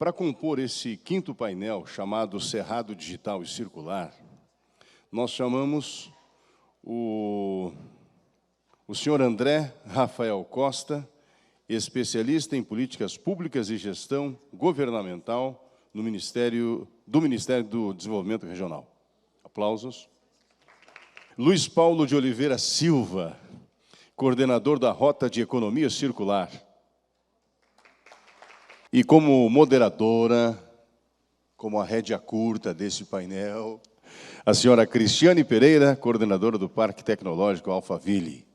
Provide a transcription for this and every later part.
Para compor esse quinto painel, chamado Cerrado Digital e Circular, nós chamamos o senhor André Rafael Costa, especialista em políticas públicas e gestão governamental do Ministério do Desenvolvimento Regional. Aplausos. Luiz Paulo de Oliveira Silva, coordenador da Rota de Economia Circular. E como moderadora, como a rédea curta desse painel, a senhora Cristiane Pereira, coordenadora do Parque Tecnológico Alphaville.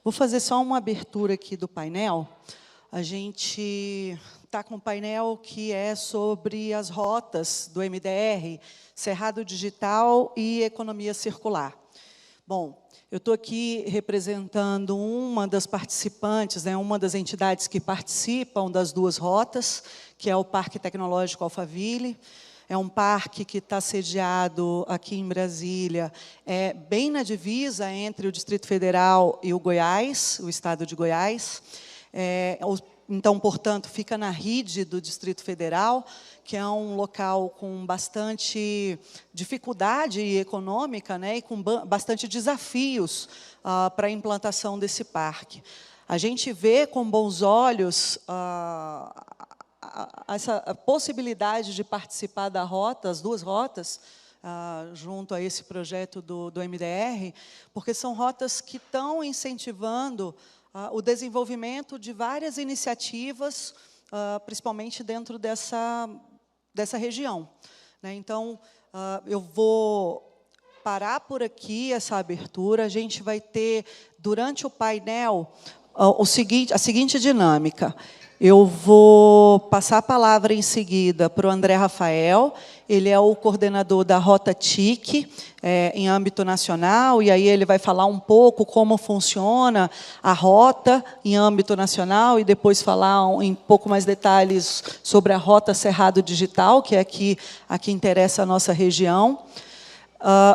Vou fazer só uma abertura aqui do painel. A gente está com um painel que é sobre as rotas do MDR, Cerrado Digital e Economia Circular. Bom, eu estou aqui representando uma das participantes, né, uma das entidades que participam das duas rotas, que é o Parque Tecnológico Alphaville. É um parque que está sediado aqui em Brasília, bem na divisa entre o Distrito Federal e o Goiás, o estado de Goiás. Então, portanto, fica na rede do Distrito Federal, que é um local com bastante dificuldade econômica, né, e com bastante desafios para a implantação desse parque. A gente vê com bons olhos essa possibilidade de participar da rota, as duas rotas, junto a esse projeto do MDR, porque são rotas que estão incentivando o desenvolvimento de várias iniciativas, principalmente dentro dessa região. Então, eu vou parar por aqui essa abertura. A gente vai ter, durante o painel, a seguinte dinâmica. Eu vou passar a palavra em seguida para o André Rafael. Ele é o coordenador da Rota TIC, em âmbito nacional, e aí ele vai falar um pouco como funciona a rota em âmbito nacional, e depois falar em pouco mais detalhes sobre a Rota Cerrado Digital, que é aqui a que interessa a nossa região.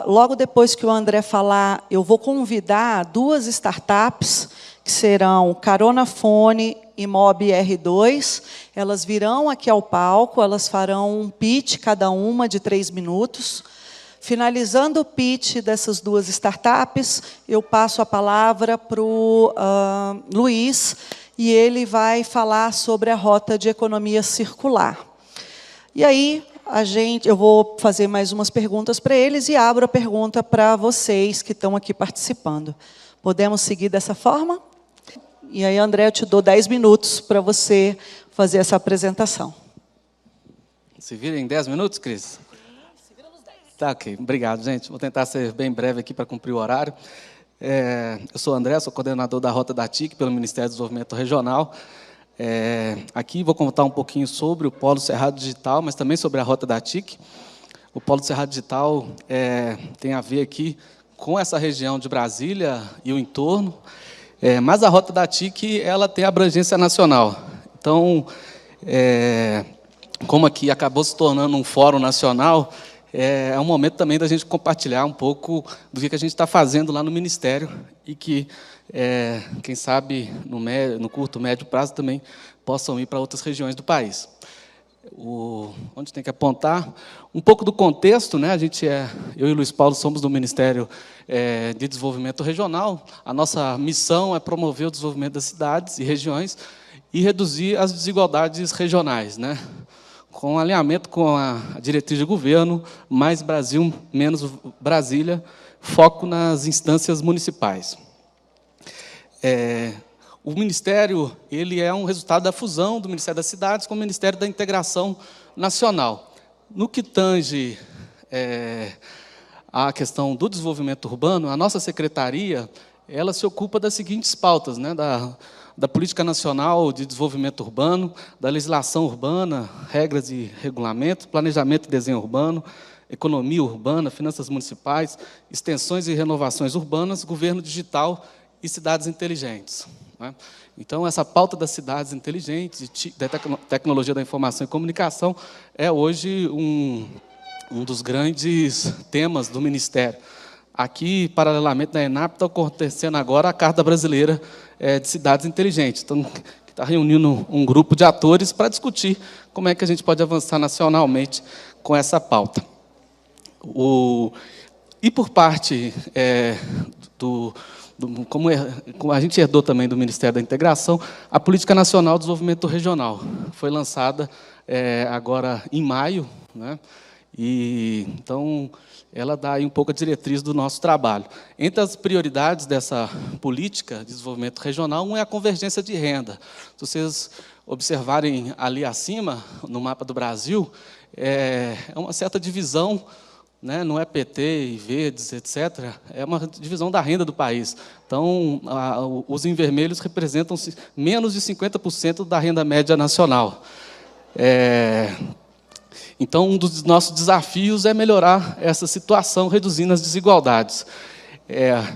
Logo depois que o André falar, eu vou convidar duas startups, que serão Carona Fone e Mob R2, elas virão aqui ao palco, elas farão um pitch, cada uma de 3 minutos. Finalizando o pitch dessas duas startups, eu passo a palavra para o Luiz, e ele vai falar sobre a Rota de Economia Circular. E aí, eu vou fazer mais umas perguntas para eles e abro a pergunta para vocês que estão aqui participando. Podemos seguir dessa forma? E aí, André, eu te dou 10 minutos para você fazer essa apresentação. Se vira em 10 minutos, Cris? Sim, se vira nos 10. Tá, ok. Obrigado, gente. Vou tentar ser bem breve aqui para cumprir o horário. Eu sou o André, sou coordenador da Rota da TIC pelo Ministério do Desenvolvimento Regional. Aqui vou contar um pouquinho sobre o Polo Cerrado Digital, mas também sobre a Rota da TIC. O Polo Cerrado Digital tem a ver aqui com essa região de Brasília e o entorno, mas a Rota da TIC ela tem abrangência nacional. Então, como aqui acabou se tornando um fórum nacional, é um momento também da gente compartilhar um pouco do que a gente está fazendo lá no Ministério e que, quem sabe, no curto, médio prazo, também possam ir para outras regiões do país. Onde tem que apontar um pouco do contexto, né? Eu e o Luiz Paulo somos do Ministério de Desenvolvimento Regional. A nossa missão é promover o desenvolvimento das cidades e regiões e reduzir as desigualdades regionais, né? Com alinhamento com a diretriz de governo, mais Brasil, menos Brasília, foco nas instâncias municipais. O Ministério ele é um resultado da fusão do Ministério das Cidades com o Ministério da Integração Nacional. No que tange a questão do desenvolvimento urbano, a nossa secretaria ela se ocupa das seguintes pautas, né, da Política Nacional de Desenvolvimento Urbano, da legislação urbana, regras e regulamentos, planejamento e desenho urbano, economia urbana, finanças municipais, extensões e renovações urbanas, governo digital e cidades inteligentes. Então, essa pauta das cidades inteligentes, da tecnologia da informação e comunicação, é hoje um dos grandes temas do Ministério. Aqui, paralelamente na ENAP, está acontecendo agora a Carta Brasileira de Cidades Inteligentes. Então, que está reunindo um grupo de atores para discutir como é que a gente pode avançar nacionalmente com essa pauta. E por parte como a gente herdou também do Ministério da Integração, a Política Nacional de Desenvolvimento Regional foi lançada agora em maio, né? E então ela dá aí um pouco a diretriz do nosso trabalho. Entre as prioridades dessa política de desenvolvimento regional, uma é a convergência de renda. Se vocês observarem ali acima, no mapa do Brasil, é uma certa divisão, né? Não é PT e verdes, etc. É uma divisão da renda do país. Então, os em vermelhos representam menos de 50% da renda média nacional. Então, um dos nossos desafios é melhorar essa situação, reduzindo as desigualdades.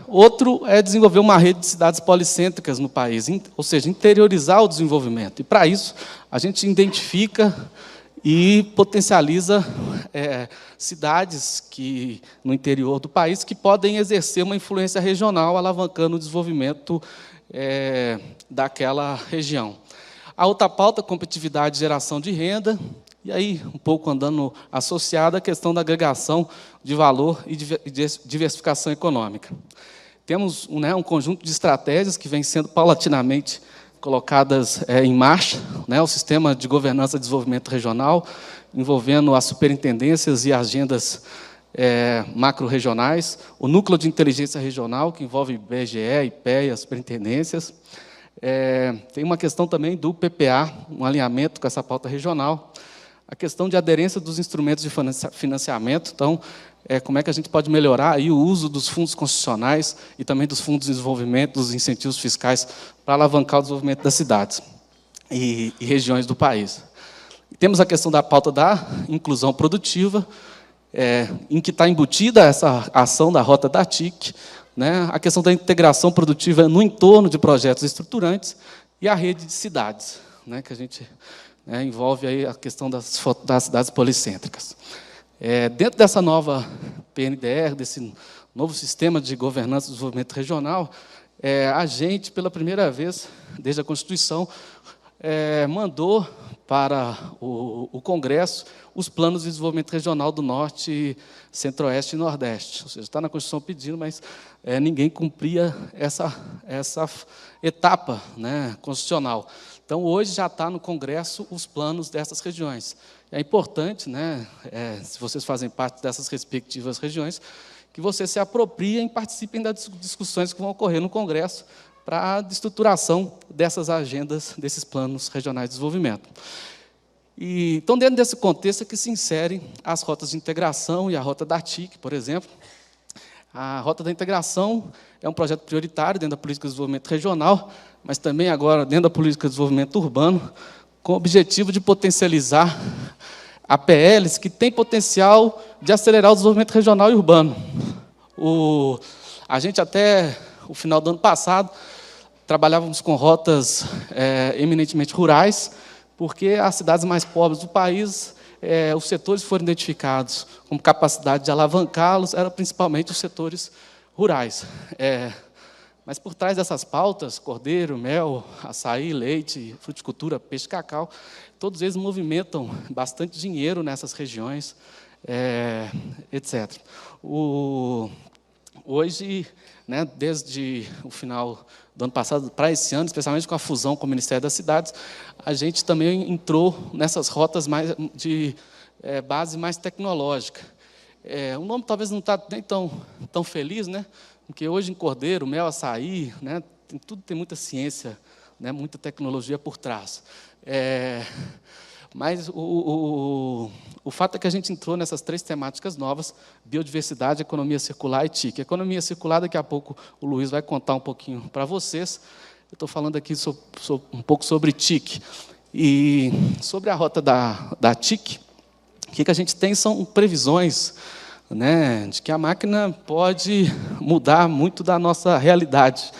Outro é desenvolver uma rede de cidades policêntricas no país, ou seja, interiorizar o desenvolvimento. E, para isso, a gente identifica e potencializa cidades no interior do país que podem exercer uma influência regional, alavancando o desenvolvimento daquela região. A outra pauta, competitividade e geração de renda, e aí, um pouco andando associada à questão da agregação de valor e diversificação econômica. Temos um conjunto de estratégias que vêm sendo paulatinamente colocadas em marcha, né, o Sistema de Governança e Desenvolvimento Regional, envolvendo as superintendências e agendas macro-regionais, o Núcleo de Inteligência Regional, que envolve IBGE, IPEA, as superintendências. Tem uma questão também do PPA, um alinhamento com essa pauta regional, a questão de aderência dos instrumentos de financiamento. Então, como é que a gente pode melhorar aí o uso dos fundos constitucionais e também dos fundos de desenvolvimento, dos incentivos fiscais, para alavancar o desenvolvimento das cidades e regiões do país. Temos a questão da pauta da inclusão produtiva, em que está embutida essa ação da Rota da TIC, né, a questão da integração produtiva no entorno de projetos estruturantes e a rede de cidades, né, que a gente envolve aí a questão das cidades policêntricas. Dentro dessa nova PNDR, desse novo sistema de governança e desenvolvimento regional, a gente, pela primeira vez, desde a Constituição, mandou para o Congresso os planos de desenvolvimento regional do Norte, Centro-Oeste e Nordeste. Ou seja, está na Constituição pedindo, mas ninguém cumpria essa etapa, né, constitucional. Então, hoje já está no Congresso os planos dessas regiões. É importante, né, se vocês fazem parte dessas respectivas regiões, que vocês se apropriem e participem das discussões que vão ocorrer no Congresso para a estruturação dessas agendas, desses planos regionais de desenvolvimento. Então, dentro desse contexto é que se inserem as rotas de integração e a rota da TIC, por exemplo. A Rota da Integração é um projeto prioritário dentro da Política de Desenvolvimento Regional, mas também agora dentro da Política de Desenvolvimento Urbano, com o objetivo de potencializar APLs que têm potencial de acelerar o desenvolvimento regional e urbano. A gente, até o final do ano passado, trabalhávamos com rotas eminentemente rurais, porque as cidades mais pobres do país, os setores que foram identificados como capacidade de alavancá-los eram principalmente os setores rurais. Mas por trás dessas pautas, cordeiro, mel, açaí, leite, fruticultura, peixe, cacau, todos eles movimentam bastante dinheiro nessas regiões, etc. Hoje, né, desde o final do ano passado para esse ano, especialmente com a fusão com o Ministério das Cidades, a gente também entrou nessas rotas mais de base mais tecnológica. O nome talvez não está nem tão feliz, né? Porque hoje em cordeiro, mel, açaí, né, tudo tem muita ciência, né, muita tecnologia por trás. Mas o fato é que a gente entrou nessas 3 temáticas novas: biodiversidade, economia circular e TIC. Economia circular, daqui a pouco o Luiz vai contar um pouquinho para vocês. Eu estou falando aqui um pouco sobre TIC. E sobre a rota da TIC, o que a gente tem são previsões, né, de que a máquina pode mudar muito da nossa realidade,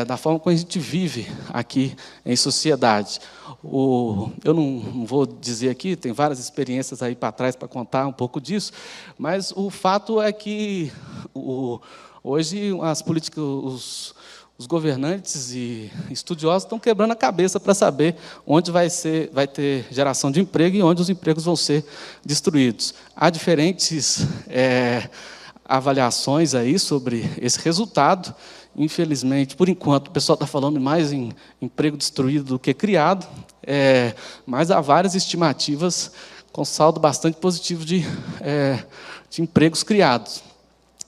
da forma como a gente vive aqui em sociedade. Eu não vou dizer aqui, tem várias experiências aí para trás para contar um pouco disso, mas o fato é que hoje as políticas, os governantes e estudiosos estão quebrando a cabeça para saber onde vai ter geração de emprego e onde os empregos vão ser destruídos. Há diferentes avaliações aí sobre esse resultado. Infelizmente, por enquanto, o pessoal está falando mais em emprego destruído do que criado, mas há várias estimativas com saldo bastante positivo de empregos criados.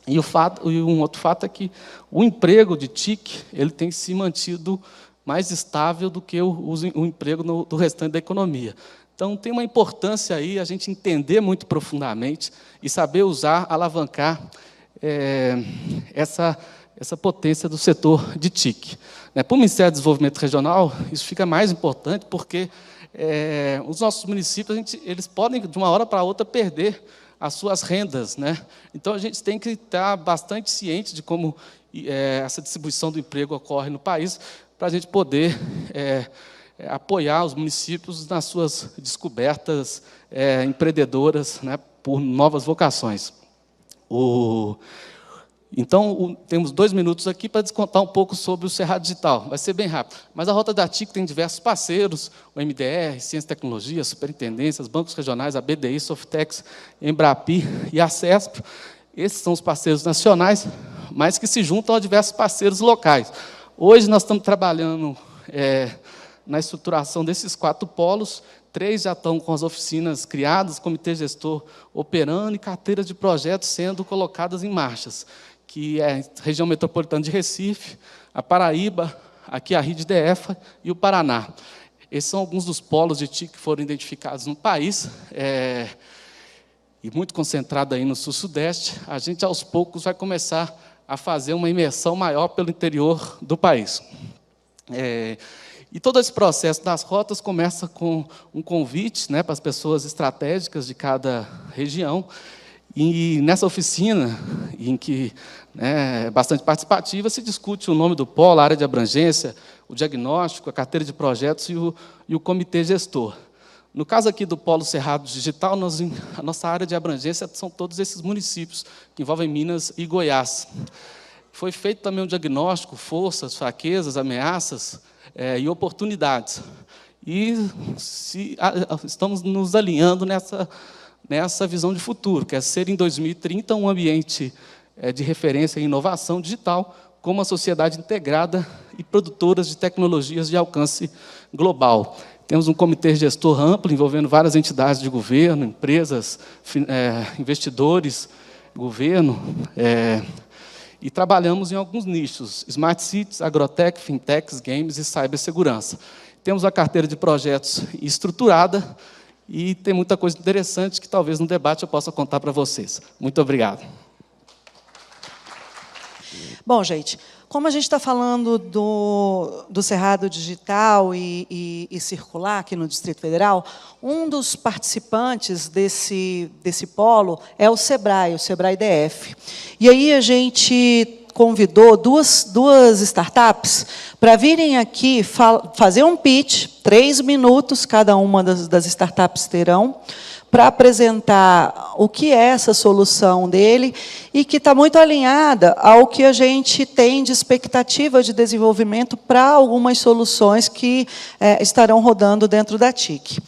E um outro fato é que o emprego de TIC ele tem se mantido mais estável do que o emprego do restante da economia. Então, tem uma importância aí a gente entender muito profundamente e saber usar, alavancar essa potência do setor de TIC. Para o Ministério do Desenvolvimento Regional, isso fica mais importante porque os nossos municípios eles podem, de uma hora para outra, perder as suas rendas, né? Então, a gente tem que estar bastante ciente de como essa distribuição do emprego ocorre no país, para a gente poder apoiar os municípios nas suas descobertas empreendedoras, né, por novas vocações. Então, temos 2 minutos aqui para descontar um pouco sobre o Cerrado Digital. Vai ser bem rápido. Mas a Rota da TIC tem diversos parceiros, o MDR, Ciência e Tecnologia, Superintendências, bancos regionais, a BDI, Softex, Embrapi e a CESP. Esses são os parceiros nacionais, mas que se juntam a diversos parceiros locais. Hoje, nós estamos trabalhando na estruturação desses 4 polos. 3 já estão com as oficinas criadas, comitê gestor operando e carteiras de projetos sendo colocadas em marchas, que é a região metropolitana de Recife, a Paraíba, aqui a RID-DF e o Paraná. Esses são alguns dos polos de TIC que foram identificados no país, e muito concentrado aí no sul-sudeste. A gente, aos poucos, vai começar a fazer uma imersão maior pelo interior do país. E todo esse processo das rotas começa com um convite, né, para as pessoas estratégicas de cada região. E nessa oficina, em que é bastante participativa, se discute o nome do polo, a área de abrangência, o diagnóstico, a carteira de projetos e o comitê gestor. No caso aqui do Polo Cerrado Digital, a nossa área de abrangência são todos esses municípios, que envolvem Minas e Goiás. Foi feito também um diagnóstico, forças, fraquezas, ameaças e oportunidades. E estamos nos alinhando nessa visão de futuro, que é ser, em 2030, um ambiente de referência em inovação digital, com uma sociedade integrada e produtoras de tecnologias de alcance global. Temos um comitê gestor amplo, envolvendo várias entidades de governo, empresas, investidores, governo, e trabalhamos em alguns nichos: Smart Cities, Agrotech, Fintechs, Games e Cibersegurança. Temos a carteira de projetos estruturada, e tem muita coisa interessante que talvez no debate eu possa contar para vocês. Muito obrigado. Bom, gente, como a gente está falando do Cerrado Digital e circular aqui no Distrito Federal, um dos participantes desse polo é o Sebrae DF. E aí a gente convidou duas startups para virem aqui fazer um pitch, 3 minutos, cada uma das startups terão, para apresentar o que é essa solução dele e que está muito alinhada ao que a gente tem de expectativa de desenvolvimento para algumas soluções que estarão rodando dentro da TIC.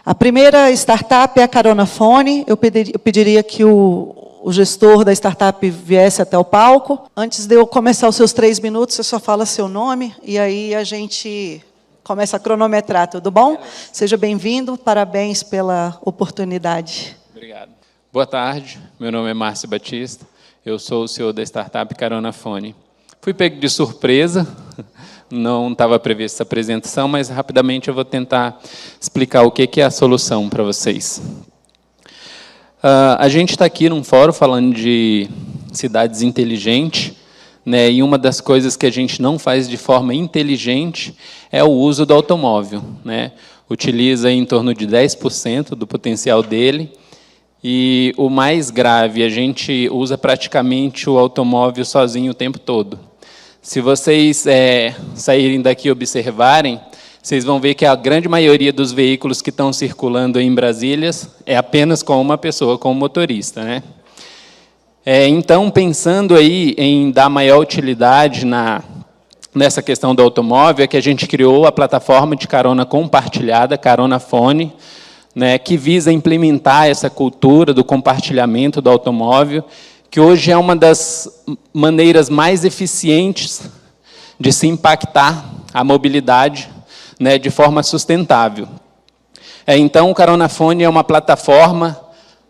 A primeira startup é a Caronafone. Eu pediria que o gestor da startup viesse até o palco. Antes de eu começar os seus 3 minutos, você só fala seu nome, e aí a gente começa a cronometrar, tudo bom? Seja bem-vindo, parabéns pela oportunidade. Obrigado. Boa tarde, meu nome é Márcio Batista, eu sou o CEO da startup Caronafone. Fui pego de surpresa, não estava prevista essa apresentação, mas rapidamente eu vou tentar explicar o que é a solução para vocês. A gente está aqui num fórum falando de cidades inteligentes, né, e uma das coisas que a gente não faz de forma inteligente é o uso do automóvel, né? Utiliza em torno de 10% do potencial dele, e o mais grave, a gente usa praticamente o automóvel sozinho o tempo todo. Se vocês saírem daqui e observarem, vocês vão ver que a grande maioria dos veículos que estão circulando em Brasília é apenas com uma pessoa, com o motorista, né? Então, pensando aí em dar maior utilidade na nessa questão do automóvel é que a gente criou a plataforma de carona compartilhada, Carona Fone, né, que visa implementar essa cultura do compartilhamento do automóvel, que hoje é uma das maneiras mais eficientes de se impactar a mobilidade, né, de forma sustentável. Então, o Carona Fone é uma plataforma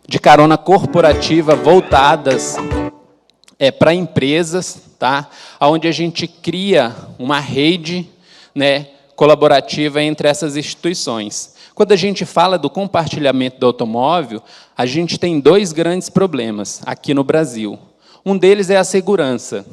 de carona corporativa voltadas para empresas, tá? Onde a gente cria uma rede, né, colaborativa entre essas instituições. Quando a gente fala do compartilhamento do automóvel, a gente tem dois grandes problemas aqui no Brasil. Um deles é a segurança,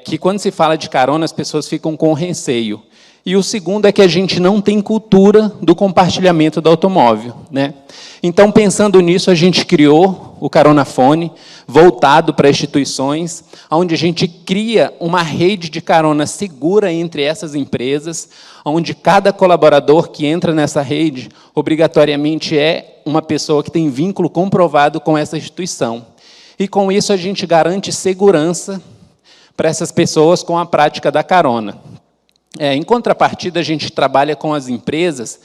que quando se fala de carona, as pessoas ficam com receio. E o segundo é que a gente não tem cultura do compartilhamento do automóvel, né? Então, pensando nisso, a gente criou o Carona Fone, voltado para instituições, onde a gente cria uma rede de carona segura entre essas empresas, onde cada colaborador que entra nessa rede, obrigatoriamente é uma pessoa que tem vínculo comprovado com essa instituição. E, com isso, a gente garante segurança para essas pessoas com a prática da carona. Em contrapartida, a gente trabalha com as empresas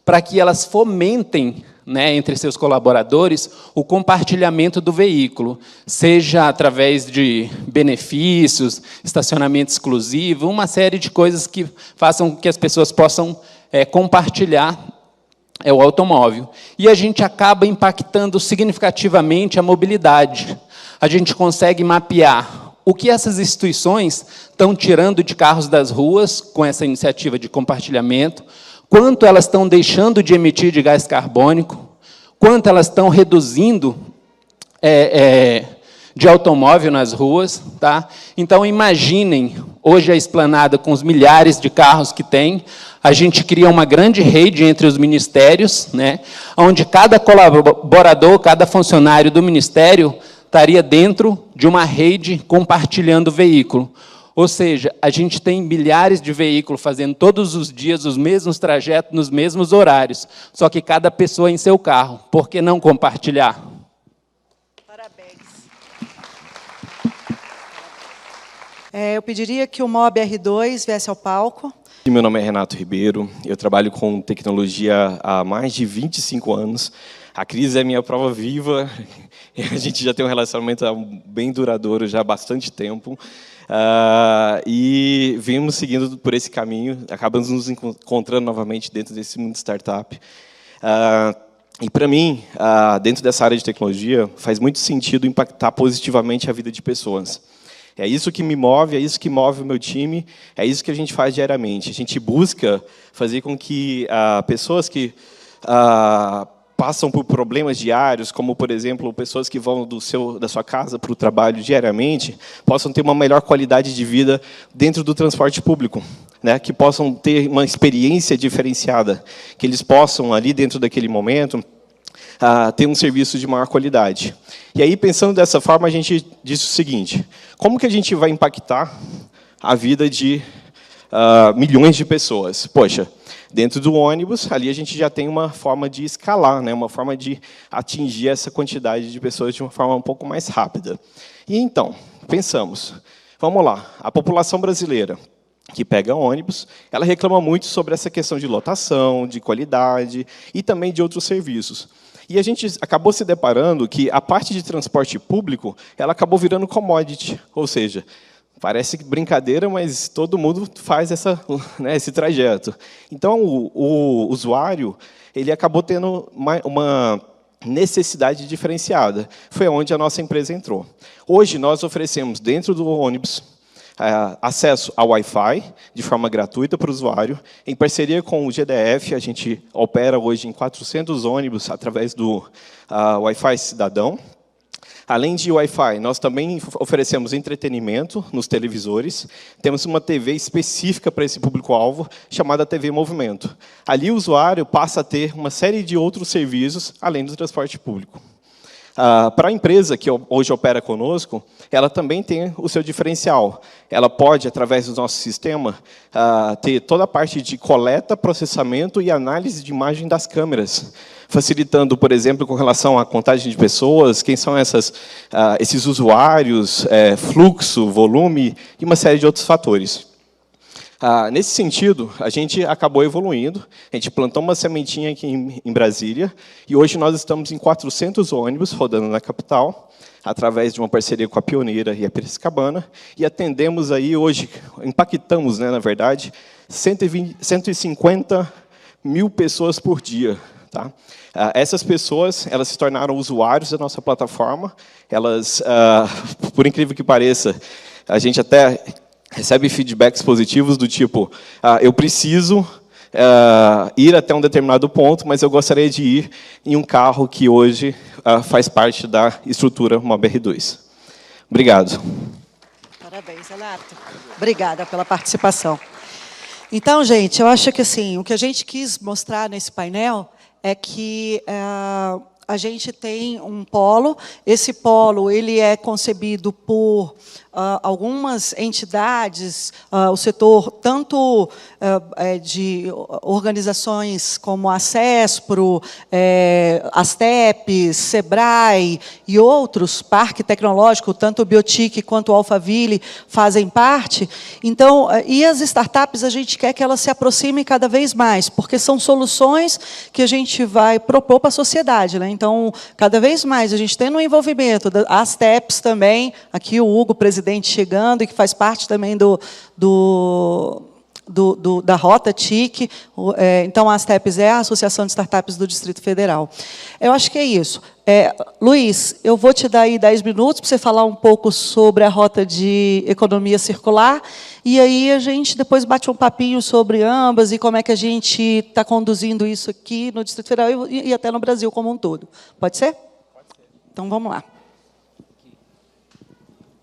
para que elas fomentem, né, entre seus colaboradores, o compartilhamento do veículo, seja através de benefícios, estacionamento exclusivo, uma série de coisas que façam com que as pessoas possam compartilhar o automóvel. E a gente acaba impactando significativamente a mobilidade. A gente consegue mapear o que essas instituições estão tirando de carros das ruas com essa iniciativa de compartilhamento, quanto elas estão deixando de emitir de gás carbônico, quanto elas estão reduzindo de automóvel nas ruas. Tá? Então, imaginem, hoje a Esplanada, com os milhares de carros que tem, a gente cria uma grande rede entre os ministérios, né, onde cada colaborador, cada funcionário do ministério estaria dentro de uma rede compartilhando o veículo. Ou seja, a gente tem milhares de veículos fazendo todos os dias os mesmos trajetos, nos mesmos horários, só que cada pessoa em seu carro. Por que não compartilhar? Parabéns. Eu pediria que o MOB R2 viesse ao palco. Meu nome é Renato Ribeiro, eu trabalho com tecnologia há mais de 25 anos. A Cris é minha prova viva, a gente já tem um relacionamento bem duradouro já há bastante tempo. E vimos seguindo por esse caminho, acabamos nos encontrando novamente dentro desse mundo de startup. E, para mim, dentro dessa área de tecnologia, faz muito sentido impactar positivamente a vida de pessoas. É isso que me move, é isso que move o meu time, é isso que a gente faz diariamente. A gente busca fazer com que pessoas que passam por problemas diários, como, por exemplo, pessoas que vão da sua casa para o trabalho diariamente, possam ter uma melhor qualidade de vida dentro do transporte público, né? Que possam ter uma experiência diferenciada, que eles possam, ali dentro daquele momento, ter um serviço de maior qualidade. E aí, pensando dessa forma, a gente disse o seguinte: como que a gente vai impactar a vida de milhões de pessoas? Poxa, dentro do ônibus, ali a gente já tem uma forma de escalar, né? Uma forma de atingir essa quantidade de pessoas de uma forma um pouco mais rápida. E então, pensamos, vamos lá, a população brasileira que pega ônibus, ela reclama muito sobre essa questão de lotação, de qualidade e também de outros serviços. E a gente acabou se deparando que a parte de transporte público, ela acabou virando commodity, ou seja, parece brincadeira, mas todo mundo faz esse trajeto. Então, o usuário ele acabou tendo uma necessidade diferenciada. Foi onde a nossa empresa entrou. Hoje, nós oferecemos, dentro do ônibus, acesso ao Wi-Fi, de forma gratuita para o usuário. Em parceria com o GDF, a gente opera hoje em 400 ônibus através do Wi-Fi Cidadão. Além de Wi-Fi, nós também oferecemos entretenimento nos televisores. Temos uma TV específica para esse público-alvo, chamada TV Movimento. Ali o usuário passa a ter uma série de outros serviços, além do transporte público. Para a empresa que hoje opera conosco, ela também tem o seu diferencial. Ela pode, através do nosso sistema, ter toda a parte de coleta, processamento e análise de imagem das câmeras, facilitando, por exemplo, com relação à contagem de pessoas, quem são esses usuários, fluxo, volume e uma série de outros fatores. Nesse sentido, a gente acabou evoluindo, a gente plantou uma sementinha aqui em Brasília, e hoje nós estamos em 400 ônibus rodando na capital, através de uma parceria com a Pioneira e a Piracicabana, e atendemos aí hoje, impactamos, né, na verdade, 150 mil pessoas por dia. Tá? Essas pessoas, elas se tornaram usuários da nossa plataforma, elas, por incrível que pareça, a gente até recebe feedbacks positivos do tipo, eu preciso ir até um determinado ponto, mas eu gostaria de ir em um carro que hoje faz parte da estrutura Mob R2. Obrigado. Parabéns, Renato. Obrigada pela participação. Então, gente, eu acho que assim, o que a gente quis mostrar nesse painel é que a gente tem um polo. Esse polo ele é concebido por algumas entidades, o setor tanto de organizações como a CESPRO, Astep, Sebrae e outros, Parque Tecnológico, tanto o Biotic quanto o Alphaville fazem parte. Então, e as startups, a gente quer que elas se aproximem cada vez mais, porque são soluções que a gente vai propor para a sociedade, né? Então, cada vez mais, a gente tem no envolvimento das Asteps também, aqui o Hugo, presidente, chegando, e que faz parte também da Rota TIC. Então, a Asteps é a Associação de Startups do Distrito Federal. Eu acho que é isso. Luiz, eu vou te dar aí 10 minutos para você falar um pouco sobre a Rota de Economia Circular, e aí a gente depois bate um papinho sobre ambas e como é que a gente está conduzindo isso aqui no Distrito Federal e até no Brasil como um todo. Pode ser? Pode ser. Então, vamos lá.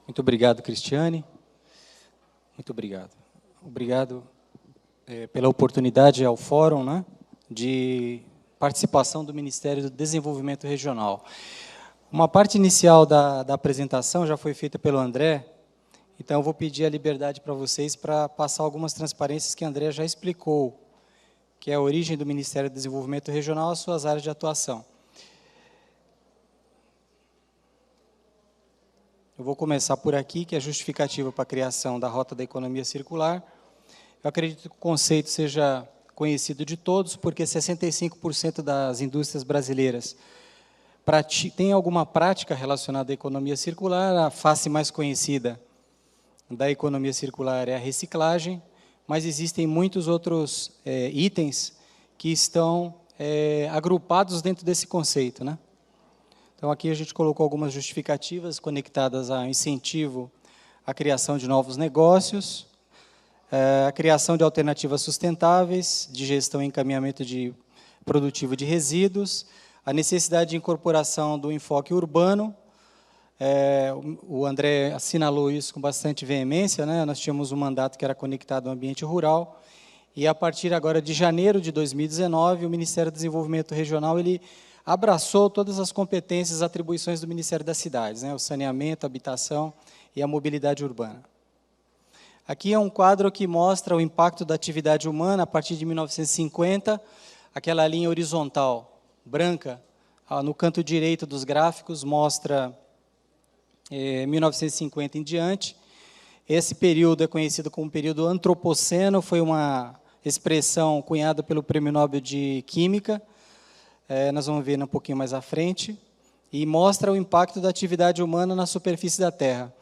Muito obrigado, Cristiane. Muito obrigado. Obrigado pela oportunidade ao Fórum, né, de participação do Ministério do Desenvolvimento Regional. Uma parte inicial da apresentação já foi feita pelo André, então eu vou pedir a liberdade para vocês para passar algumas transparências que o André já explicou, que é a origem do Ministério do Desenvolvimento Regional, as suas áreas de atuação. Eu vou começar por aqui, que é a justificativa para a criação da Rota da Economia Circular. Eu acredito que o conceito seja conhecido de todos, porque 65% das indústrias brasileiras tem alguma prática relacionada à economia circular. A face mais conhecida da economia circular é a reciclagem, mas existem muitos outros itens que estão agrupados dentro desse conceito, né? Então, aqui a gente colocou algumas justificativas conectadas a incentivo à criação de novos negócios, a criação de alternativas sustentáveis, de gestão e encaminhamento produtivo de resíduos, a necessidade de incorporação do enfoque urbano. O André assinalou isso com bastante veemência, né? Nós tínhamos um mandato que era conectado ao ambiente rural, e a partir agora de janeiro de 2019, o Ministério do Desenvolvimento Regional ele abraçou todas as competências e atribuições do Ministério das Cidades, né? O saneamento, a habitação e a mobilidade urbana. Aqui é um quadro que mostra o impacto da atividade humana a partir de 1950, aquela linha horizontal, branca, no canto direito dos gráficos, mostra 1950 em diante. Esse período é conhecido como período antropoceno, foi uma expressão cunhada pelo Prêmio Nobel de Química, nós vamos ver um pouquinho mais à frente, e mostra o impacto da atividade humana na superfície da Terra.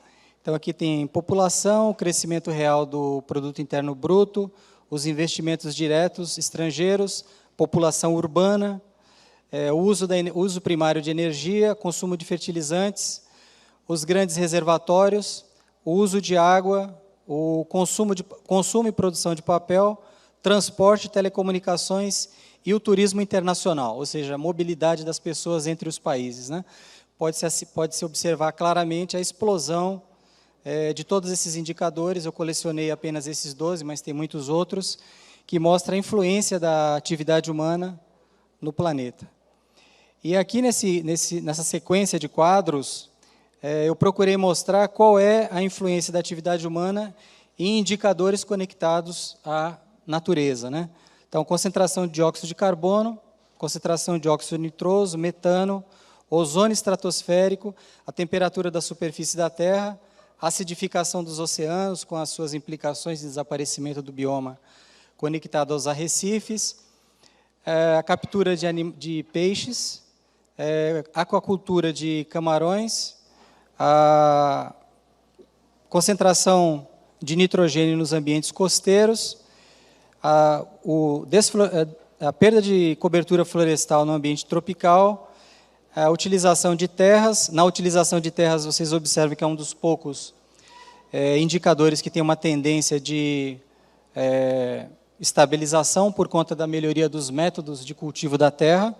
Então, aqui tem população, o crescimento real do produto interno bruto, os investimentos diretos estrangeiros, população urbana, uso primário de energia, consumo de fertilizantes, os grandes reservatórios, o uso de água, o consumo e produção de papel, transporte, telecomunicações e o turismo internacional, ou seja, a mobilidade das pessoas entre os países, né? Pode-se observar claramente a explosão de todos esses indicadores. Eu colecionei apenas esses 12, mas tem muitos outros, que mostram a influência da atividade humana no planeta. E aqui, nessa sequência de quadros, eu procurei mostrar qual é a influência da atividade humana em indicadores conectados à natureza, né? Então, concentração de dióxido de carbono, concentração de óxido nitroso, metano, ozônio estratosférico, a temperatura da superfície da Terra, acidificação dos oceanos, com as suas implicações de desaparecimento do bioma conectado aos arrecifes, a captura de peixes, aquacultura de camarões, a concentração de nitrogênio nos ambientes costeiros, a perda de cobertura florestal no ambiente tropical, a utilização de terras. Na utilização de terras, vocês observam que é um dos poucos indicadores que tem uma tendência de estabilização por conta da melhoria dos métodos de cultivo da terra.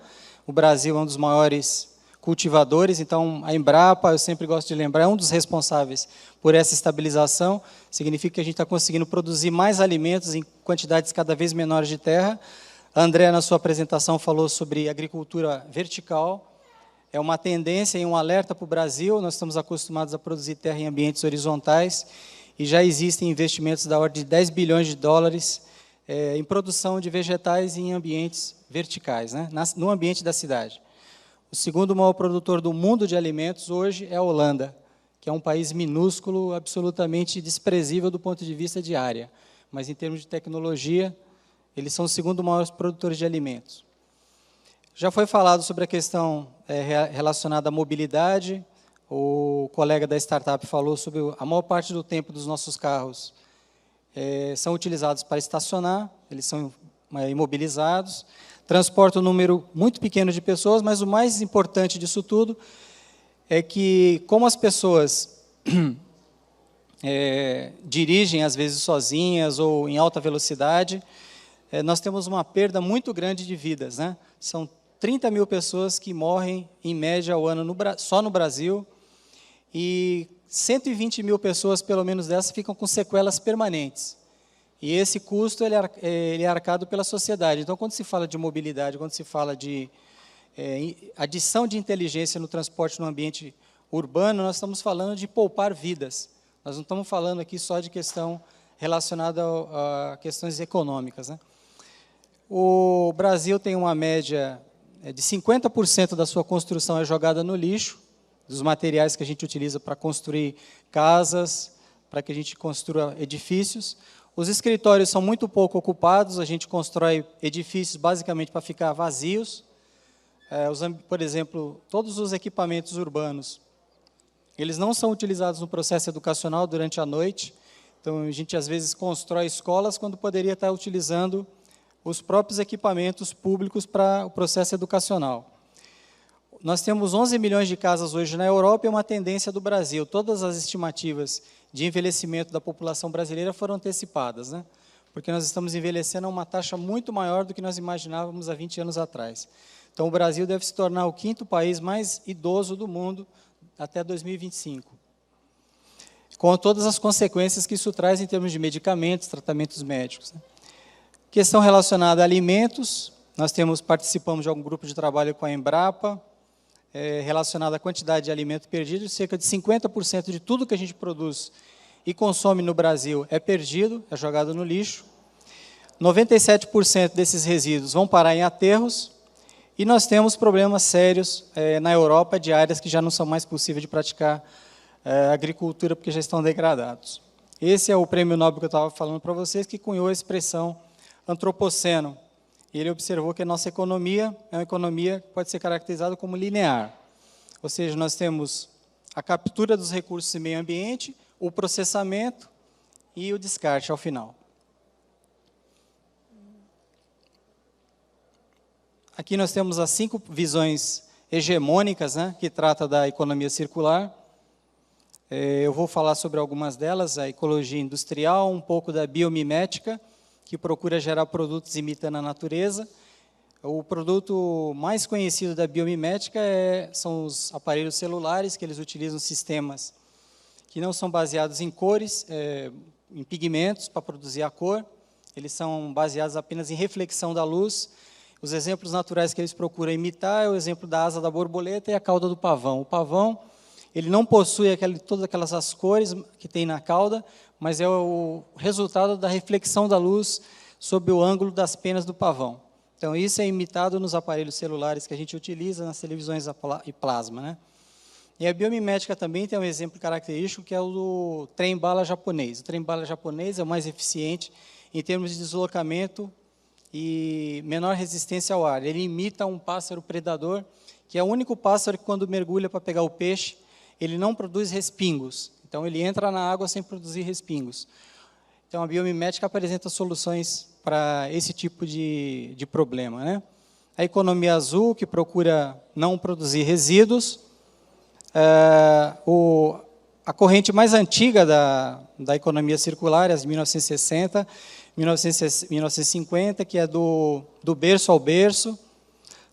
O Brasil é um dos maiores cultivadores, então a Embrapa, eu sempre gosto de lembrar, é um dos responsáveis por essa estabilização. Significa que a gente está conseguindo produzir mais alimentos em quantidades cada vez menores de terra. A André, na sua apresentação, falou sobre agricultura vertical. É uma tendência e um alerta para o Brasil. Nós estamos acostumados a produzir terra em ambientes horizontais e já existem investimentos da ordem de 10 bilhões de dólares em produção de vegetais em ambientes verticais, né, no ambiente da cidade. O segundo maior produtor do mundo de alimentos hoje é a Holanda, que é um país minúsculo, absolutamente desprezível do ponto de vista de área, mas em termos de tecnologia, eles são o segundo maior produtor de alimentos. Já foi falado sobre a questão relacionada à mobilidade. O colega da startup falou sobre a maior parte do tempo dos nossos carros são utilizados para estacionar, eles são imobilizados, transportam um número muito pequeno de pessoas, mas o mais importante disso tudo é que, como as pessoas dirigem, às vezes, sozinhas ou em alta velocidade, nós temos uma perda muito grande de vidas, né? São 30 mil pessoas que morrem, em média, ao ano só no Brasil, e 120 mil pessoas, pelo menos dessas, ficam com sequelas permanentes. E esse custo ele é arcado pela sociedade. Então, quando se fala de mobilidade, quando se fala de adição de inteligência no transporte no ambiente urbano, nós estamos falando de poupar vidas. Nós não estamos falando aqui só de questão relacionada a questões econômicas, né? O Brasil tem uma média de 50% da sua construção é jogada no lixo, dos materiais que a gente utiliza para construir casas, para que a gente construa edifícios. Os escritórios são muito pouco ocupados, a gente constrói edifícios basicamente para ficar vazios. Por exemplo, todos os equipamentos urbanos, eles não são utilizados no processo educacional durante a noite. Então, a gente, às vezes, constrói escolas quando poderia estar utilizando os próprios equipamentos públicos para o processo educacional. Nós temos 11 milhões de casas hoje na Europa e é uma tendência do Brasil. Todas as estimativas de envelhecimento da população brasileira foram antecipadas, né? Porque nós estamos envelhecendo a uma taxa muito maior do que nós imaginávamos há 20 anos atrás. Então, o Brasil deve se tornar o 5º país mais idoso do mundo até 2025, com todas as consequências que isso traz em termos de medicamentos, tratamentos médicos, né? Questão relacionada a alimentos, nós participamos de algum grupo de trabalho com a Embrapa, relacionada à quantidade de alimento perdido. Cerca de 50% de tudo que a gente produz e consome no Brasil é perdido, é jogado no lixo. 97% desses resíduos vão parar em aterros, e nós temos problemas sérios na Europa de áreas que já não são mais possíveis de praticar agricultura porque já estão degradados. Esse é o prêmio Nobel que eu estava falando para vocês, que cunhou a expressão antropoceno. Ele observou que a nossa economia é uma economia que pode ser caracterizada como linear. Ou seja, nós temos a captura dos recursos do meio ambiente, o processamento e o descarte ao final. Aqui nós temos as 5 visões hegemônicas, né, que tratam da economia circular. Eu vou falar sobre algumas delas: a ecologia industrial, um pouco da biomimética, que procura gerar produtos imitando a natureza. O produto mais conhecido da biomimética são os aparelhos celulares, que eles utilizam sistemas que não são baseados em cores, em pigmentos, para produzir a cor. Eles são baseados apenas em reflexão da luz. Os exemplos naturais que eles procuram imitar é o exemplo da asa da borboleta e a cauda do pavão. O pavão, ele não possui todas aquelas cores que tem na cauda, mas é o resultado da reflexão da luz sob o ângulo das penas do pavão. Então, isso é imitado nos aparelhos celulares que a gente utiliza, nas televisões e plasma, né? E a biomimética também tem um exemplo característico, que é o do trem-bala japonês. O trem-bala japonês é o mais eficiente em termos de deslocamento e menor resistência ao ar. Ele imita um pássaro predador, que é o único pássaro que, quando mergulha para pegar o peixe, ele não produz respingos. Então, ele entra na água sem produzir respingos. Então, a biomimética apresenta soluções para esse tipo de problema, né? A economia azul, que procura não produzir resíduos. A corrente mais antiga da economia circular, as de 1960, 1950, que é do berço ao berço,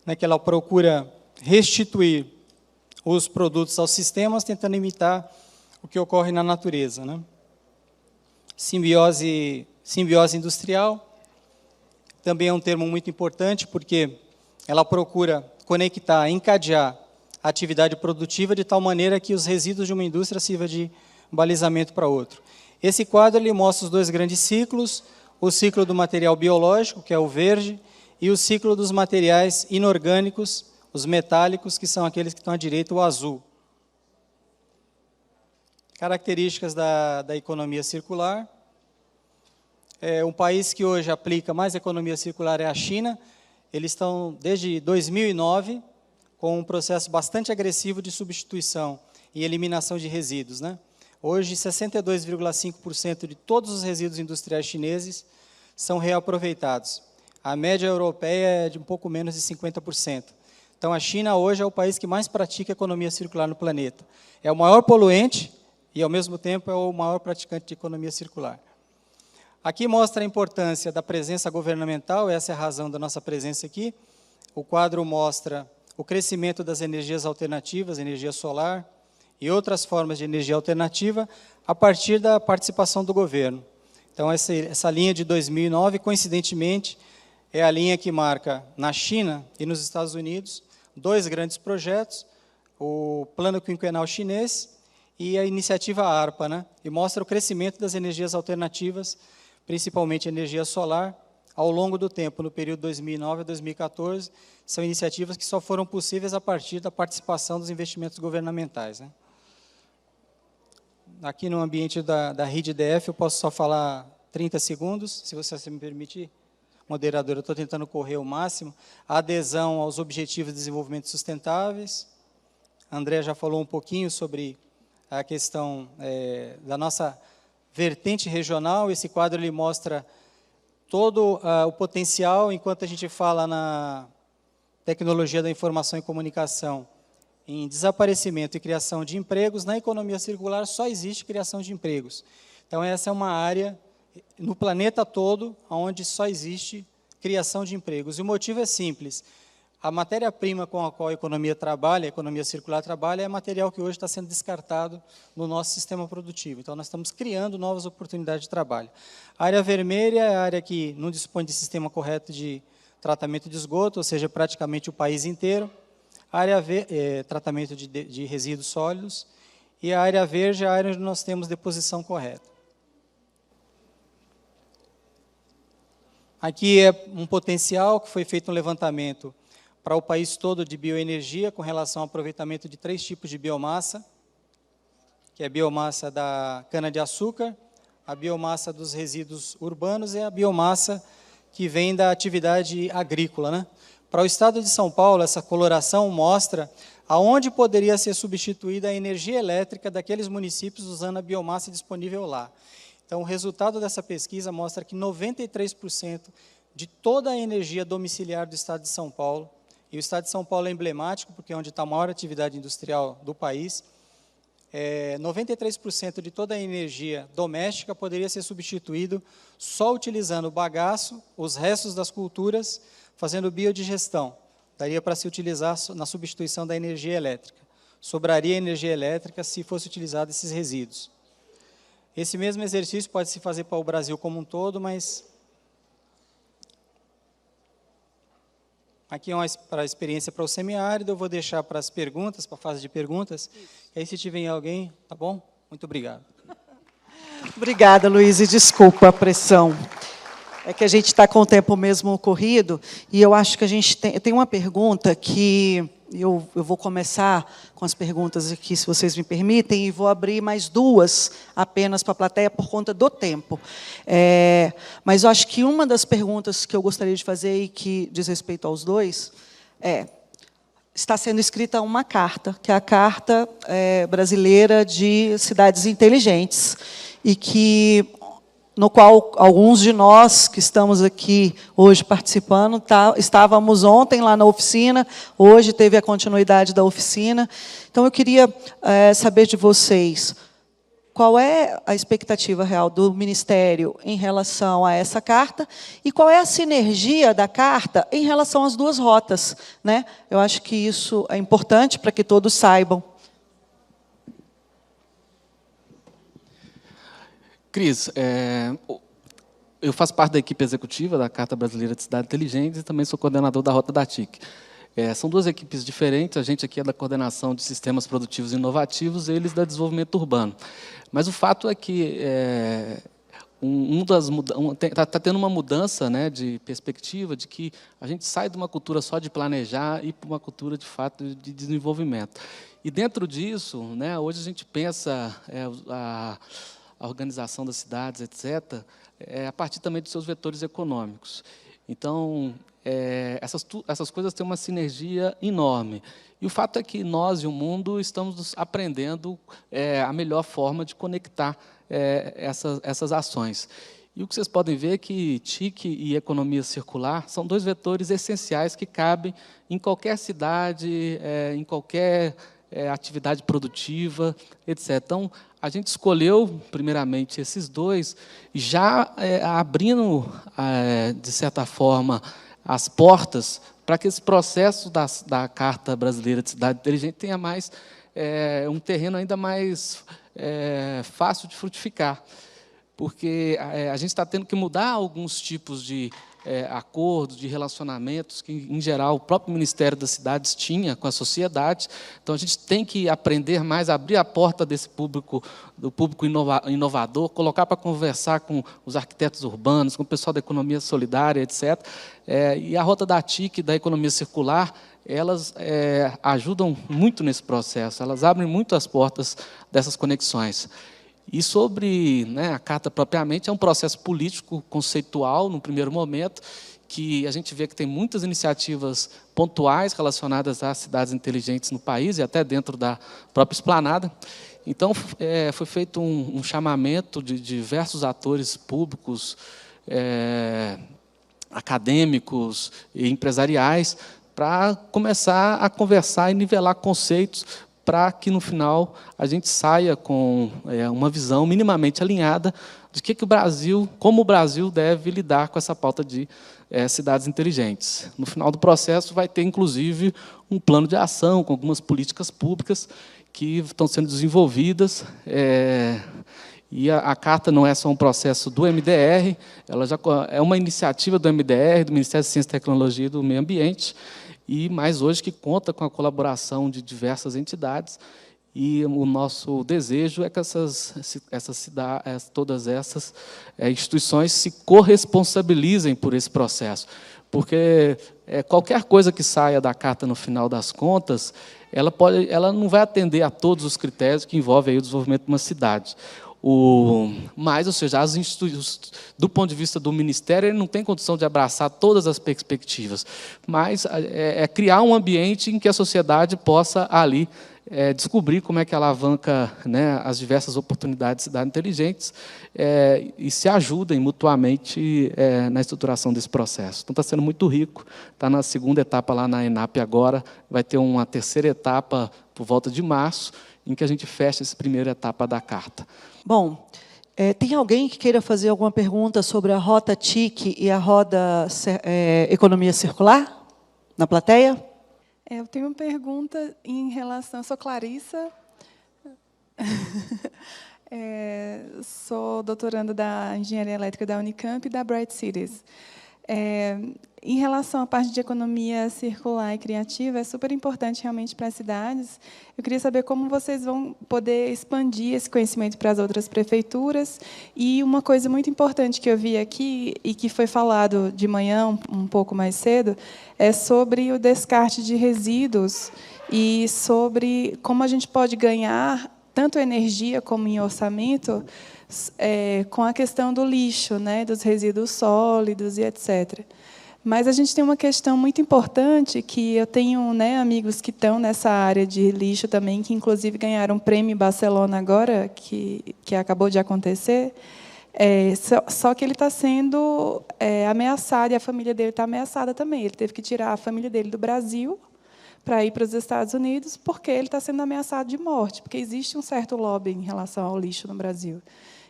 né, que ela procura restituir os produtos aos sistemas, tentando imitar o que ocorre na natureza, né? Simbiose industrial também é um termo muito importante, porque ela procura conectar, encadear a atividade produtiva de tal maneira que os resíduos de uma indústria sirvam de balizamento para outro. Esse quadro ele mostra os dois grandes ciclos, o ciclo do material biológico, que é o verde, e o ciclo dos materiais inorgânicos, os metálicos, que são aqueles que estão à direita, o azul. Características da economia circular. Um país que hoje aplica mais economia circular é a China. Eles estão, desde 2009, com um processo bastante agressivo de substituição e eliminação de resíduos, né? Hoje, 62,5% de todos os resíduos industriais chineses são reaproveitados. A média europeia é de um pouco menos de 50%. Então, a China hoje é o país que mais pratica economia circular no planeta. É o maior poluente e, ao mesmo tempo, é o maior praticante de economia circular. Aqui mostra a importância da presença governamental, essa é a razão da nossa presença aqui. O quadro mostra o crescimento das energias alternativas, energia solar e outras formas de energia alternativa, a partir da participação do governo. Então, essa linha de 2009, coincidentemente, é a linha que marca, na China e nos Estados Unidos, dois grandes projetos, o Plano Quinquenal Chinês e a iniciativa ARPA, né? E mostra o crescimento das energias alternativas, principalmente energia solar, ao longo do tempo, no período 2009 a 2014, são iniciativas que só foram possíveis a partir da participação dos investimentos governamentais, né? Aqui no ambiente da RIDE-DF, eu posso só falar 30 segundos, se você me permitir. Moderadora, eu estou tentando correr o máximo. A adesão aos Objetivos de Desenvolvimento Sustentáveis. A André já falou um pouquinho sobre a questão da nossa vertente regional. Esse quadro ele mostra todo o potencial, enquanto a gente fala na tecnologia da informação e comunicação, em desaparecimento e criação de empregos, na economia circular só existe criação de empregos. Então, essa é uma área no planeta todo onde só existe criação de empregos. E o motivo é simples. A matéria-prima com a qual a economia trabalha, a economia circular trabalha, é material que hoje está sendo descartado no nosso sistema produtivo. Então, nós estamos criando novas oportunidades de trabalho. A área vermelha é a área que não dispõe de sistema correto de tratamento de esgoto, ou seja, praticamente o país inteiro. A área tratamento de resíduos sólidos. E a área verde é a área onde nós temos deposição correta. Aqui é um potencial que foi feito um levantamento para o país todo de bioenergia, com relação ao aproveitamento de 3 tipos de biomassa, que é a biomassa da cana-de-açúcar, a biomassa dos resíduos urbanos e a biomassa que vem da atividade agrícola, né? Para o estado de São Paulo, essa coloração mostra aonde poderia ser substituída a energia elétrica daqueles municípios usando a biomassa disponível lá. Então, o resultado dessa pesquisa mostra que 93% de toda a energia domiciliar do estado de São Paulo, e o estado de São Paulo é emblemático, porque é onde está a maior atividade industrial do país, 93% de toda a energia doméstica poderia ser substituído só utilizando o bagaço, os restos das culturas, fazendo biodigestão. Daria para se utilizar na substituição da energia elétrica. Sobraria energia elétrica se fosse utilizado esses resíduos. Esse mesmo exercício pode se fazer para o Brasil como um todo, mas aqui é para a experiência para o semiárido, eu vou deixar para as perguntas, para a fase de perguntas. E aí, se tiver alguém, tá bom? Muito obrigado. Obrigada, Luiz, e desculpa a pressão. É que a gente está com o tempo mesmo corrido, e eu acho que a gente tem uma pergunta que eu vou começar com as perguntas aqui, se vocês me permitem, e vou abrir mais duas apenas para a plateia por conta do tempo. Mas eu acho que uma das perguntas que eu gostaria de fazer e que diz respeito aos dois está sendo escrita uma carta, que é a Carta Brasileira de Cidades Inteligentes, e que no qual alguns de nós que estamos aqui hoje participando, estávamos ontem lá na oficina, hoje teve a continuidade da oficina. Então, eu queria saber de vocês, qual é a expectativa real do Ministério em relação a essa carta e qual é a sinergia da carta em relação às duas rotas, né? Eu acho que isso é importante para que todos saibam. Cris, eu faço parte da equipe executiva da Carta Brasileira de Cidades Inteligentes e também sou coordenador da Rota da TIC. São duas equipes diferentes, a gente aqui é da coordenação de sistemas produtivos inovativos, eles da desenvolvimento urbano. Mas o fato é que está tendo uma mudança, né, de perspectiva, de que a gente sai de uma cultura só de planejar e para uma cultura, de fato, de desenvolvimento. E dentro disso, né, hoje a gente pensa a organização das cidades, etc., a partir também dos seus vetores econômicos. Então, essas coisas têm uma sinergia enorme. E o fato é que nós e o mundo estamos aprendendo a melhor forma de conectar essas ações. E o que vocês podem ver é que TIC e economia circular são dois vetores essenciais que cabem em qualquer cidade, em qualquer atividade produtiva, etc. Então, a gente escolheu, primeiramente, esses dois, já abrindo, de certa forma, as portas para que esse processo da Carta Brasileira de Cidade Inteligente tenha mais um terreno ainda mais fácil de frutificar. Porque a gente está tendo que mudar alguns tipos de acordos, de relacionamentos que, em geral, o próprio Ministério das Cidades tinha com a sociedade. Então, a gente tem que aprender mais, abrir a porta desse público, do público inovador, colocar para conversar com os arquitetos urbanos, com o pessoal da economia solidária, etc. E a Rota da TIC, da economia circular, elas ajudam muito nesse processo, elas abrem muito as portas dessas conexões. E sobre, né, a carta propriamente, é um processo político conceitual, no primeiro momento, que a gente vê que tem muitas iniciativas pontuais relacionadas às cidades inteligentes no país, e até dentro da própria esplanada. Então, foi feito um chamamento de diversos atores públicos, acadêmicos e empresariais, para começar a conversar e nivelar conceitos, para que, no final, a gente saia com uma visão minimamente alinhada de que o Brasil, como o Brasil deve lidar com essa pauta de cidades inteligentes. No final do processo, vai ter, inclusive, um plano de ação com algumas políticas públicas que estão sendo desenvolvidas. E a carta não é só um processo do MDR, ela já é uma iniciativa do MDR, do Ministério da Ciência, Tecnologia e do Meio Ambiente, e mais hoje que conta com a colaboração de diversas entidades, e o nosso desejo é que todas essas instituições se corresponsabilizem por esse processo, porque qualquer coisa que saia da carta no final das contas, ela não vai atender a todos os critérios que envolvem aí o desenvolvimento de uma cidade. Mas, ou seja, as instituições, do ponto de vista do Ministério, ele não tem condição de abraçar todas as perspectivas, mas criar um ambiente em que a sociedade possa, ali, descobrir como é que alavanca, né, as diversas oportunidades de cidades inteligentes e se ajudem mutuamente na estruturação desse processo. Então, está sendo muito rico, está na segunda etapa lá na ENAP agora, vai ter uma terceira etapa por volta de março, em que a gente fecha essa primeira etapa da carta. Bom, tem alguém que queira fazer alguma pergunta sobre a Rota TIC e a Roda Economia Circular? Na plateia? Eu tenho uma pergunta em relação... Eu sou Clarissa, sou doutoranda da Engenharia Elétrica da Unicamp e da Bright Cities. Em relação à parte de economia circular e criativa, é super importante realmente para as cidades. Eu queria saber como vocês vão poder expandir esse conhecimento para as outras prefeituras. E uma coisa muito importante que eu vi aqui, e que foi falado de manhã, um pouco mais cedo, é sobre o descarte de resíduos e sobre como a gente pode ganhar tanto energia como em orçamento com a questão do lixo, né, dos resíduos sólidos e etc. Mas a gente tem uma questão muito importante, que eu tenho, né, amigos que estão nessa área de lixo também, que inclusive ganharam um prêmio em Barcelona agora, que acabou de acontecer, só que ele está sendo ameaçado, e a família dele está ameaçada também. Ele teve que tirar a família dele do Brasil para ir para os Estados Unidos, porque ele está sendo ameaçado de morte, porque existe um certo lobby em relação ao lixo no Brasil.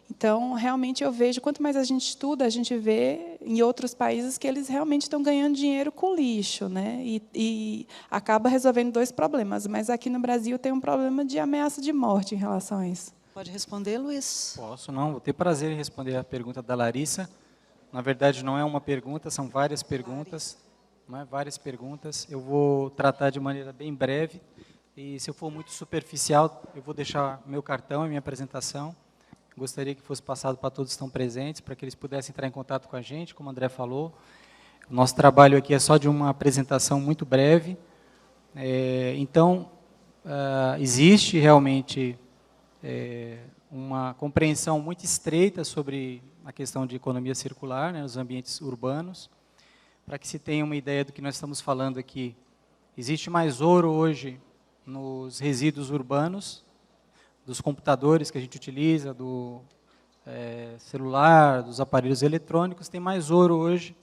Então, realmente, eu vejo, quanto mais a gente estuda, a gente vê em outros países que eles realmente estão ganhando dinheiro com lixo, né? E acaba resolvendo dois problemas. Mas aqui no Brasil tem um problema de ameaça de morte em relação a isso. Pode responder, Luiz? Posso, não. Vou ter prazer em responder a pergunta da Larissa. Na verdade, não é uma pergunta, são várias perguntas. Não é? Várias perguntas. Eu vou tratar de maneira bem breve. E, se eu for muito superficial, eu vou deixar meu cartão e minha apresentação. Gostaria que fosse passado para todos que estão presentes, para que eles pudessem entrar em contato com a gente, como o André falou. O nosso trabalho aqui é só de uma apresentação muito breve. Então, existe realmente uma compreensão muito estreita sobre a questão de economia circular, né, nos ambientes urbanos. Para que se tenha uma ideia do que nós estamos falando aqui, existe mais ouro hoje nos resíduos urbanos, dos computadores que a gente utiliza, do celular, dos aparelhos eletrônicos, tem mais ouro hoje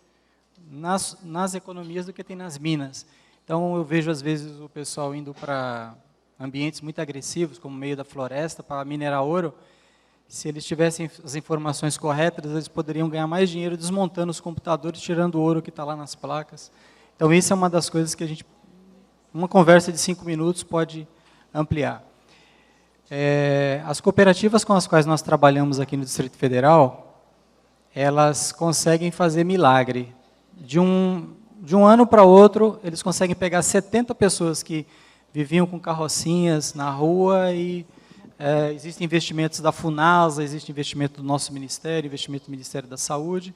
nas economias do que tem nas minas. Então, eu vejo, às vezes, o pessoal indo para ambientes muito agressivos, como o meio da floresta, para minerar ouro. Se eles tivessem as informações corretas, eles poderiam ganhar mais dinheiro desmontando os computadores, tirando o ouro que está lá nas placas. Então, isso é uma das coisas que uma conversa de 5 minutos pode ampliar. As cooperativas com as quais nós trabalhamos aqui no Distrito Federal, elas conseguem fazer milagre. De um ano para outro, eles conseguem pegar 70 pessoas que viviam com carrocinhas na rua e existem investimentos da FUNASA, existe investimento do nosso Ministério, investimento do Ministério da Saúde.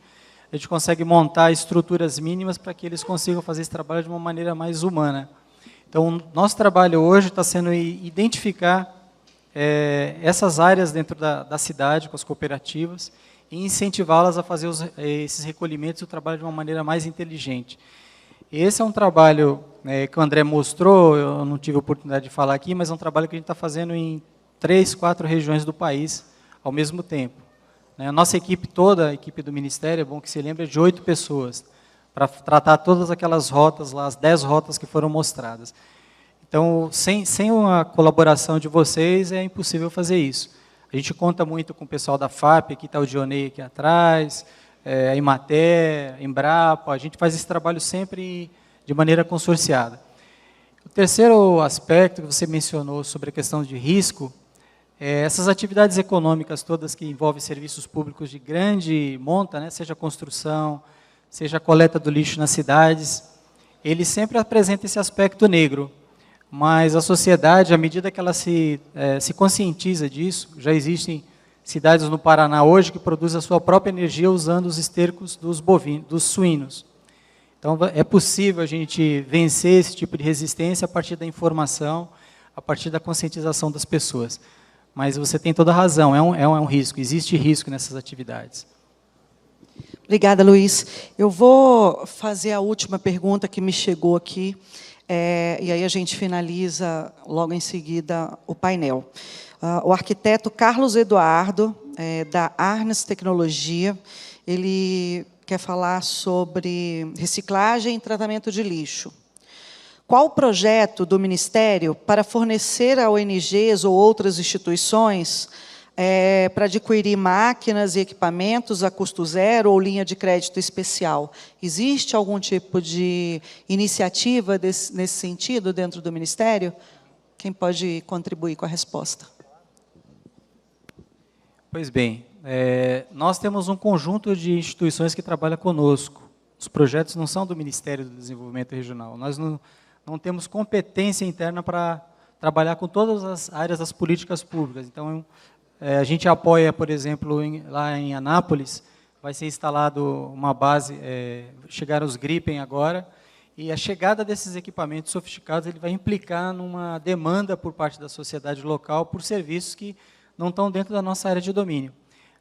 A gente consegue montar estruturas mínimas para que eles consigam fazer esse trabalho de uma maneira mais humana. Então, nosso trabalho hoje está sendo identificar essas áreas dentro da cidade, com as cooperativas, e incentivá-las a fazer esses recolhimentos e o trabalho de uma maneira mais inteligente. Esse é um trabalho que o André mostrou, eu não tive a oportunidade de falar aqui, mas é um trabalho que a gente está fazendo em 3, 4 regiões do país ao mesmo tempo. A nossa equipe toda, a equipe do Ministério, é bom que se lembre, é de 8 pessoas, para tratar todas aquelas rotas lá, as 10 rotas que foram mostradas. Então, sem a colaboração de vocês, é impossível fazer isso. A gente conta muito com o pessoal da FAP, aqui está o Dionei aqui atrás, a Imater, a Embrapa, a gente faz esse trabalho sempre de maneira consorciada. O terceiro aspecto que você mencionou sobre a questão de risco, essas atividades econômicas todas que envolvem serviços públicos de grande monta, né, seja construção, seja a coleta do lixo nas cidades, eles sempre apresentam esse aspecto negro. Mas a sociedade, à medida que ela se conscientiza disso, já existem cidades no Paraná hoje que produzem a sua própria energia usando os estercos dos suínos. Então, é possível a gente vencer esse tipo de resistência a partir da informação, a partir da conscientização das pessoas. Mas você tem toda a razão, é um risco, existe risco nessas atividades. Obrigada, Luiz. Eu vou fazer a última pergunta que me chegou aqui, e aí a gente finaliza logo em seguida o painel. O arquiteto Carlos Eduardo, da Arnes Tecnologia, ele quer falar sobre reciclagem e tratamento de lixo. Qual o projeto do Ministério para fornecer a ONGs ou outras instituições para adquirir máquinas e equipamentos a custo zero ou linha de crédito especial? Existe algum tipo de iniciativa nesse sentido dentro do Ministério? Quem pode contribuir com a resposta? Pois bem, nós temos um conjunto de instituições que trabalham conosco Os projetos não são do Ministério do Desenvolvimento Regional. Nós não temos competência interna para trabalhar com todas as áreas das políticas públicas. Então, a gente apoia, por exemplo, lá em Anápolis, vai ser instalado uma base, chegaram os Gripen agora, e a chegada desses equipamentos sofisticados ele vai implicar numa demanda por parte da sociedade local por serviços que não estão dentro da nossa área de domínio.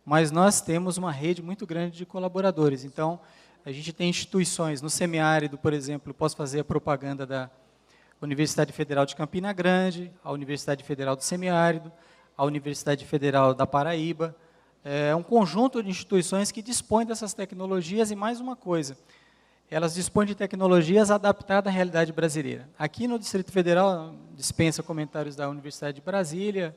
Mas nós temos uma rede muito grande de colaboradores. Então, a gente tem instituições no semiárido, por exemplo, posso fazer a propaganda da Universidade Federal de Campina Grande, a Universidade Federal do Semiárido, a Universidade Federal da Paraíba. É um conjunto de instituições que dispõem dessas tecnologias e, mais uma coisa, elas dispõem de tecnologias adaptadas à realidade brasileira. Aqui no Distrito Federal, dispensa comentários da Universidade de Brasília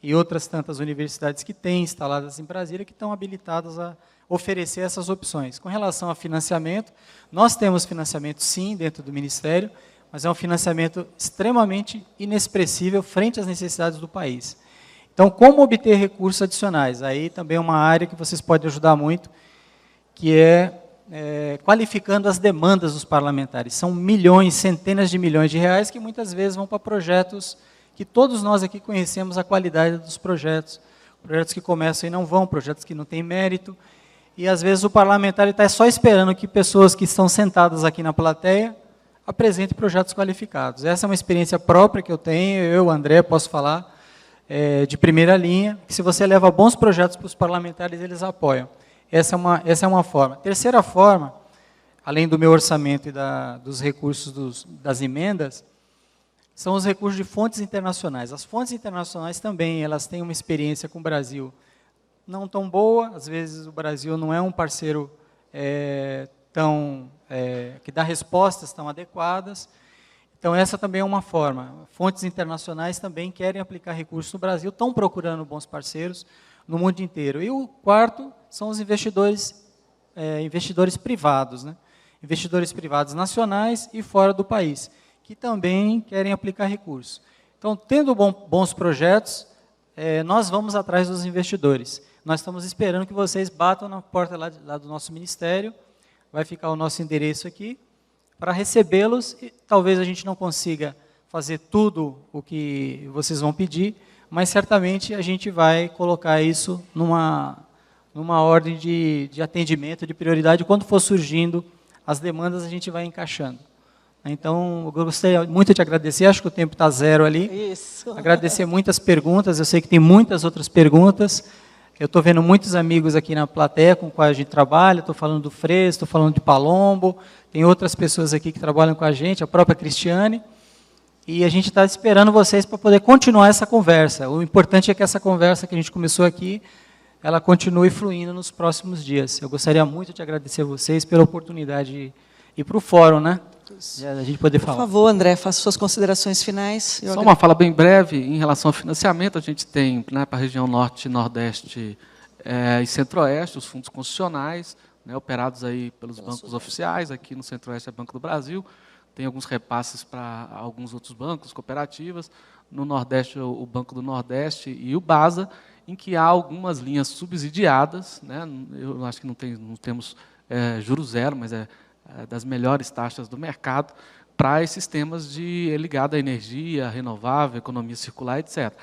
e outras tantas universidades que têm instaladas em Brasília que estão habilitadas a oferecer essas opções. Com relação a financiamento, nós temos financiamento sim dentro do Ministério, mas é um financiamento extremamente inexpressível frente às necessidades do país. Então, como obter recursos adicionais? Aí também é uma área que vocês podem ajudar muito, que é qualificando as demandas dos parlamentares. São milhões, centenas de milhões de reais que muitas vezes vão para projetos que todos nós aqui conhecemos a qualidade dos projetos. Projetos que começam e não vão, projetos que não têm mérito. E, às vezes, o parlamentar está só esperando que pessoas que estão sentadas aqui na plateia apresentem projetos qualificados. Essa é uma experiência própria que eu tenho, eu, André, posso falar, de primeira linha, que se você leva bons projetos para os parlamentares, eles apoiam. Essa é uma forma. Terceira forma, além do meu orçamento e dos recursos das emendas, são os recursos de fontes internacionais. As fontes internacionais também, elas têm uma experiência com o Brasil não tão boa, às vezes o Brasil não é um parceiro que dá respostas tão adequadas. Então, essa também é uma forma. Fontes internacionais também querem aplicar recursos no Brasil, estão procurando bons parceiros no mundo inteiro. E o quarto são os investidores privados, né? Investidores privados nacionais e fora do país, que também querem aplicar recursos. Então, tendo bons projetos, nós vamos atrás dos investidores. Nós estamos esperando que vocês batam na porta lá do nosso ministério, vai ficar o nosso endereço aqui, para recebê-los, e talvez a gente não consiga fazer tudo o que vocês vão pedir, mas certamente a gente vai colocar isso numa ordem de atendimento, de prioridade. Quando for surgindo as demandas, a gente vai encaixando. Então, eu gostaria muito de agradecer, acho que o tempo está zero ali. Isso. Agradecer muitas perguntas, eu sei que tem muitas outras perguntas. Eu estou vendo muitos amigos aqui na plateia com quais a gente trabalha, estou falando do Fres, estou falando de Palombo, tem outras pessoas aqui que trabalham com a gente, a própria Cristiane, e a gente está esperando vocês para poder continuar essa conversa. O importante é que essa conversa que a gente começou aqui, ela continue fluindo nos próximos dias. Eu gostaria muito de agradecer a vocês pela oportunidade de ir para o fórum, né? A gente poder falar. Por favor, André, faça suas considerações finais. Só uma fala bem breve, em relação ao financiamento, a gente tem, né, para a região Norte, Nordeste e Centro-Oeste, os fundos constitucionais, né, operados aí pelos bancos oficiais, aqui no Centro-Oeste é Banco do Brasil, tem alguns repasses para alguns outros bancos, cooperativas, no Nordeste o Banco do Nordeste e o BASA, em que há algumas linhas subsidiadas, né, eu acho que não temos juros zero, mas das melhores taxas do mercado, para esses temas ligados à energia renovável, economia circular, etc.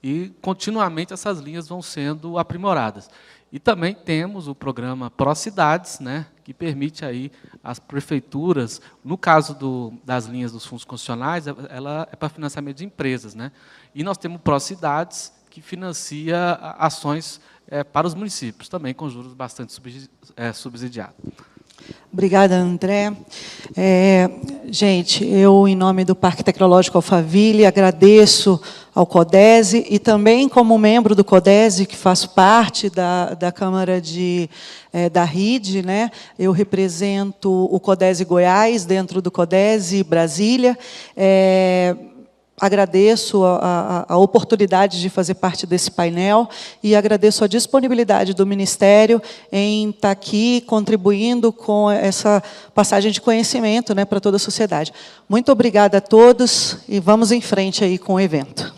E, continuamente, essas linhas vão sendo aprimoradas. E também temos o programa Procidades, né, que permite aí às prefeituras, no caso das linhas dos fundos constitucionais, ela é para financiamento de empresas, né? E nós temos o Procidades, que financia ações para os municípios, também com juros bastante subsidiados. Obrigada, André. Gente, eu, em nome do Parque Tecnológico Alphaville, agradeço ao CODESE e também, como membro do CODESE, que faço parte da Câmara da RID, né? Eu represento o CODESE Goiás, dentro do CODESE Brasília. Agradeço a oportunidade de fazer parte desse painel e agradeço a disponibilidade do Ministério em estar aqui contribuindo com essa passagem de conhecimento, né, para toda a sociedade. Muito obrigada a todos e vamos em frente aí com o evento.